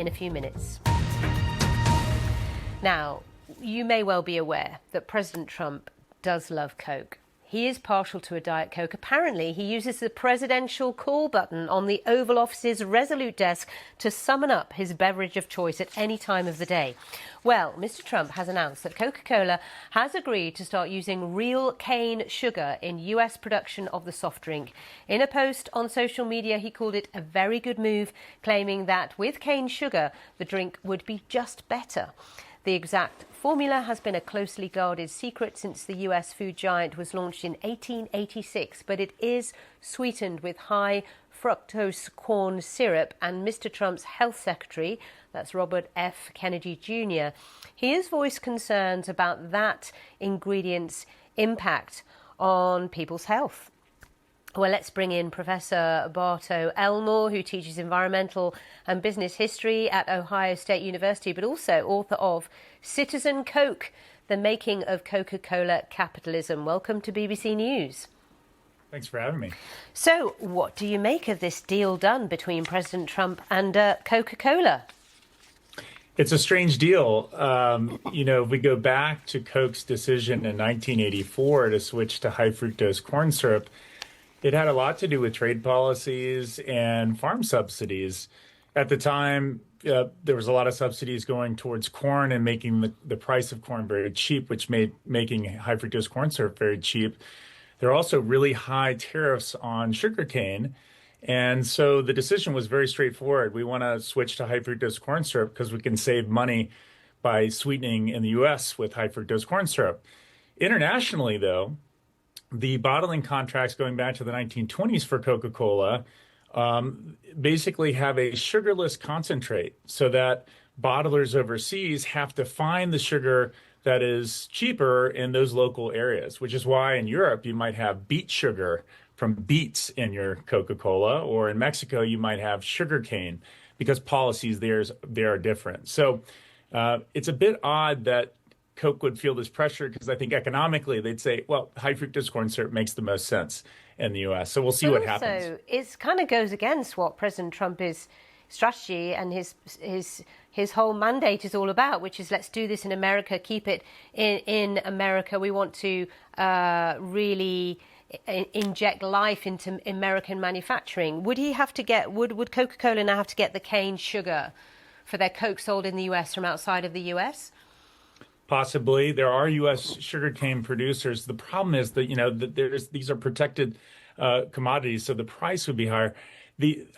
in a few minutes. Now, you may well be aware that President Trump does love Coke. He is partial to a Diet Coke. Apparently, he uses the presidential call button on the Oval Office's Resolute desk to summon up his beverage of choice at any time of the day. Well, Mr. Trump has announced that Coca-Cola has agreed to start using real cane sugar in US production of the soft drink. In a post on social media, he called it a very good move, claiming that with cane sugar, the drink would be just better. The exact formula has been a closely guarded secret since the US food giant was launched in 1886, but it is sweetened with high fructose corn syrup, and Mr. Trump's health secretary, that's Robert F. Kennedy Jr., he has voiced concerns about that ingredient's impact on people's health. Well, let's bring in Professor Bart Elmore, who teaches environmental and business history at Ohio State University, but also author of Citizen Coke, The Making of Coca-Cola Capitalism. Welcome to BBC News. Thanks for having me. So, what do you make of this deal done between President Trump and Coca-Cola? It's a strange deal. If we go back to Coke's decision in 1984 to switch to high fructose corn syrup, it had a lot to do with trade policies and farm subsidies. At the time, there was a lot of subsidies going towards corn and making the price of corn very cheap, which made making high fructose corn syrup very cheap. There are also really high tariffs on sugarcane. And so the decision was very straightforward. We want to switch to high fructose corn syrup because we can save money by sweetening in the U.S. with high fructose corn syrup. Internationally, though, the bottling contracts going back to the 1920s for Coca-Cola basically have a sugarless concentrate so that bottlers overseas have to find the sugar that is cheaper in those local areas, which is why in Europe you might have beet sugar from beets in your Coca-Cola, or in Mexico you might have sugarcane because policies there are different. So it's a bit odd that Coke would feel this pressure because I think economically they'd say, well, high fructose corn syrup makes the most sense in the U.S. So we'll see what happens. So it kind of goes against what President Trump's strategy and his whole mandate is all about, which is let's do this in America, keep it in America. We want to really inject life into American manufacturing. Would Coca-Cola now have to get the cane sugar for their Coke sold in the U.S. from outside of the U.S.? Possibly. There are U.S. sugarcane producers. The problem is that these are protected commodities, so the price would be higher.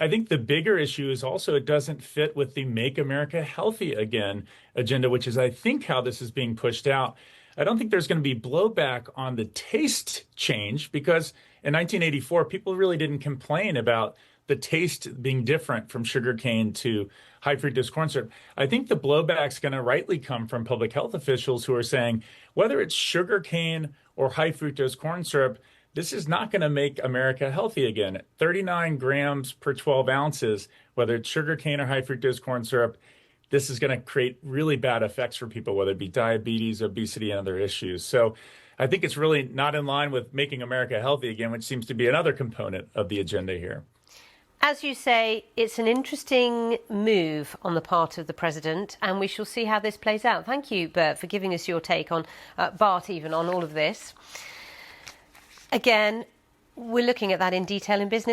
I think the bigger issue is also it doesn't fit with the Make America Healthy Again agenda, which is, I think, how this is being pushed out. I don't think there's going to be blowback on the taste change because in 1984, people really didn't complain about the taste being different from sugarcane to high fructose corn syrup. I think the blowback's going to rightly come from public health officials who are saying whether it's sugarcane or high fructose corn syrup, this is not going to make America healthy again. 39 grams per 12 ounces, whether it's sugarcane or high fructose corn syrup, this is going to create really bad effects for people, whether it be diabetes, obesity, and other issues. So I think it's really not in line with making America healthy again, which seems to be another component of the agenda here. As you say, it's an interesting move on the part of the president, and we shall see how this plays out. Thank you, Bert, for giving us your take on Bart, even on all of this. Again, we're looking at that in detail in business.